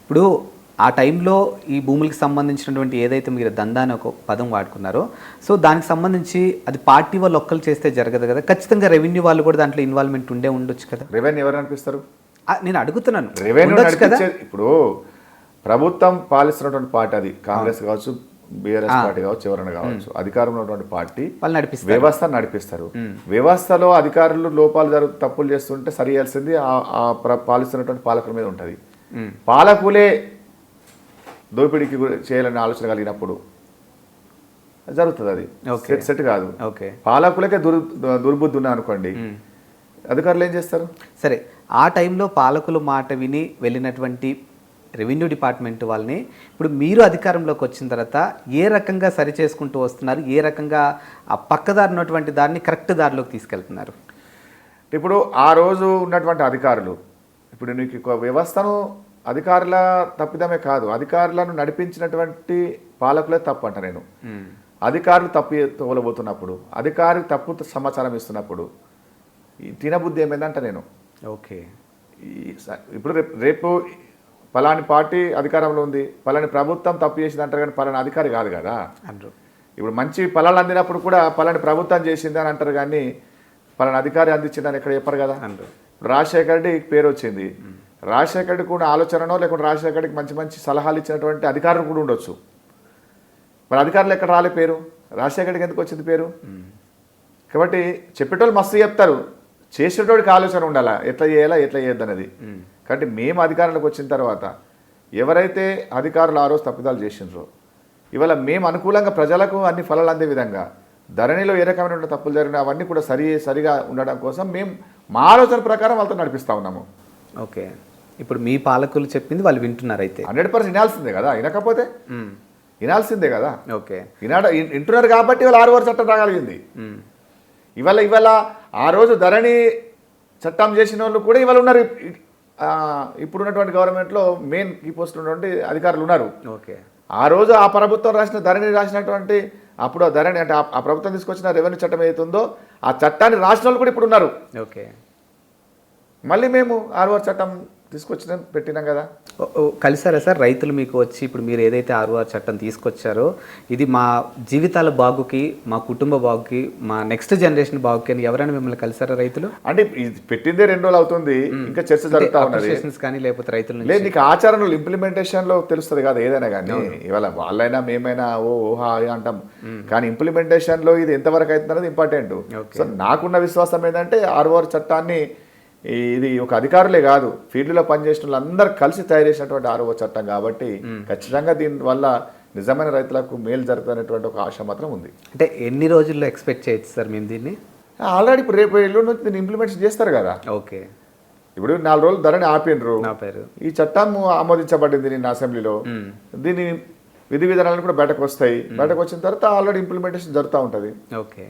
ఇప్పుడు ఆ టైంలో ఈ భూములకు సంబంధించినటువంటి ఏదైతే మీరు దందా అని ఒక పదం వాడుకున్నారో, సో దానికి సంబంధించి అది పార్టీ వాళ్ళు ఒక్కళ్ళు చేస్తే జరగదు కదా, ఖచ్చితంగా రెవెన్యూ వాళ్ళు కూడా దాంట్లో ఇన్వాల్వ్మెంట్ ఉండొచ్చు కదా. రెవెన్యూ ఎవరు అనిపిస్తారు? నేను అడుగుతున్నాను. రెవెన్యూ ఇప్పుడు ప్రభుత్వం పాలిస్తున్నటువంటి పార్టీ అది కాంగ్రెస్ కావచ్చు, బీఆర్ఎస్ పార్టీ కావచ్చు, ఎవరైనా కావచ్చు, అధికారంలో ఉన్నటువంటి పార్టీ వ్యవస్థ నడిపిస్తారు. వ్యవస్థలో అధికారులు లోపాలు తప్పులు చేస్తుంటే సరి చేయాల్సింది పాలిస్తున్నటువంటి పాలకుల మీద ఉంటుంది. పాలకులే దోపిడీకి చేయాలనే ఆలోచన కలిగినప్పుడు జరుగుతుంది. అది సెట్ కాదు. పాలకులకే దుర్బుద్ధి ఉన్నా అనుకోండి, అధికారులు ఏం చేస్తారు? సరే, ఆ టైంలో పాలకుల మాట విని వెళ్ళినటువంటి రెవెన్యూ డిపార్ట్మెంట్ వాళ్ళని ఇప్పుడు మీరు అధికారంలోకి వచ్చిన తర్వాత ఏ రకంగా సరి చేసుకుంటూ వస్తున్నారు, ఏ రకంగా ఆ పక్కదారి ఉన్నటువంటి దాన్ని కరెక్ట్ దారిలోకి తీసుకెళ్తున్నారు? ఇప్పుడు ఆ రోజు ఉన్నటువంటి అధికారులు, ఇప్పుడు నీకు వ్యవస్థను అధికారుల తప్పిదమే కాదు, అధికారులను నడిపించినటువంటి పాలకులే తప్పు అంట నేను. అధికారులు తప్పు తోలబోతున్నప్పుడు, అధికారులు తప్పు సమాచారం ఇస్తున్నప్పుడు తినబుద్ధి ఏమైందంట నేను. ఓకే, ఇప్పుడు రేపు పలాని పార్టీ అధికారంలో ఉంది, పలాని ప్రభుత్వం తప్పు చేసింది అంటారు, కానీ పలాని అధికారి కాదు కదా. ఇప్పుడు మంచి ఫలాలు అందినప్పుడు కూడా పలాని ప్రభుత్వం చేసింది అని అంటారు, కానీ పలాని అధికారి అందించిందని ఎక్కడ చెప్పరు కదా. రాజశేఖర రెడ్డికి పేరు వచ్చింది, రాజశేఖర రెడ్డి కూడా ఆలోచననో లేకుంటే రాజశేఖర రెడ్డికి మంచి మంచి సలహాలు ఇచ్చినటువంటి అధికారులు కూడా ఉండొచ్చు. మరి అధికారులు ఎక్కడ రాలే పేరు? రాజశేఖర రెడ్డికి ఎందుకు వచ్చింది పేరు? కాబట్టి చెప్పేటోళ్ళు మస్తు చెప్తారు, చేసేటోడికి ఆలోచన ఉండాలా, ఎట్లా చేయాలా ఎట్లా చేయొద్దు అనేది. కాబట్టి మేము అధికారంలోకి వచ్చిన తర్వాత ఎవరైతే అధికారులు ఆ రోజు తప్పిదాలు చేసినారో, ఇవాళ మేము అనుకూలంగా ప్రజలకు అన్ని ఫలాలు అందే విధంగా ధరణిలో ఏ రకమైన తప్పులు జరిగినా అవన్నీ కూడా సరిగా ఉండడం కోసం మేము మా ఆలోచన ప్రకారం వాళ్ళతో నడిపిస్తూ ఉన్నాము. ఓకే, ఇప్పుడు మీ పాలకులు చెప్పింది వాళ్ళు వింటున్నారు, అయితే 100% వినాల్సిందే కదా, వినకపోతే వినాల్సిందే కదా. ఓకే, వింటున్నారు కాబట్టి ఇవాళ 6 చట్టం రాగలిగింది. ఇవాళ ఆ రోజు ధరణి చట్టం చేసిన వాళ్ళు కూడా ఇవాళ ఉన్నారు. ఇప్పుడు ఉన్నటువంటి గవర్నమెంట్లో మెయిన్ కీ పోస్ట్ ఉన్నటువంటి అధికారులు ఉన్నారు. ఓకే, ఆ రోజు ఆ ప్రభుత్వం ధరణి రాసినటువంటి అప్పుడు ఆ ధరణి అంటే ఆ ప్రభుత్వం తీసుకొచ్చిన రెవెన్యూ చట్టం ఏదైతుందో ఆ చట్టాన్ని రాసిన వాళ్ళు కూడా ఇప్పుడు ఉన్నారు. ఓకే, మళ్ళీ మేము 6 చట్టం తీసుకొచ్చినాం పెట్టినాం కదా. కలిసారా సార్ రైతులు మీకు వచ్చి, ఇప్పుడు మీరు ఏదైతే 6 చట్టం తీసుకొచ్చారో ఇది మా జీవితాల బాగుకి, మా కుటుంబ బాగుకి, మా నెక్స్ట్ జనరేషన్ బాగుకి అని ఎవరైనా మిమ్మల్ని కలిసారా రైతులు? అంటే ఇది పెట్టిందే 2 రోజులు అవుతుంది, ఇంకా చర్చ జరుగుతూ ఉన్నది కానీ లేకపోతే రైతులు లేదు. నీకు ఆచరణలో ఇంప్లిమెంటేషన్లో తెలుస్తుంది కదా ఏదైనా కానీ. ఇవాళ వాళ్ళైనా మేమైనా ఓహా అంటాం, కానీ ఇంప్లిమెంటేషన్లో ఇది ఎంతవరకు అవుతుందన్నది ఇంపార్టెంట్. సో నాకున్న విశ్వాసం ఏంటంటే 6 చట్టాన్ని ఇది ఒక అధికారులే కాదు, ఫీల్డ్లో పనిచేసిన వాళ్ళందరూ కలిసి తయారు చేసినటువంటి 6వ చట్టం కాబట్టి ఖచ్చితంగా దీనివల్ల నిజమైన రైతులకు మేలు జరుగుతున్నటువంటి ఒక ఆశ మాత్రం ఉంది. అంటే ఎన్ని రోజుల్లో ఎక్స్పెక్ట్ చేయొచ్చు సార్ మేము దీన్ని? ఆల్రెడీ ఇప్పుడు రేపు ఎల్లుండి నుంచి దీన్ని ఇంప్లిమెంట్ చేస్తారు కదా. ఓకే, ఇప్పుడు 4 రోజులు ధరని ఆపారు, ఈ చట్టం ఆమోదించబడింది నిన్న అసెంబ్లీలో. దీని విధి విధానాలు కూడా బయటకు వస్తాయి, బయటకు వచ్చిన తర్వాత ఆల్రెడీ ఇంప్లిమెంటేషన్ జరుగుతూ ఉంటుంది. ఓకే.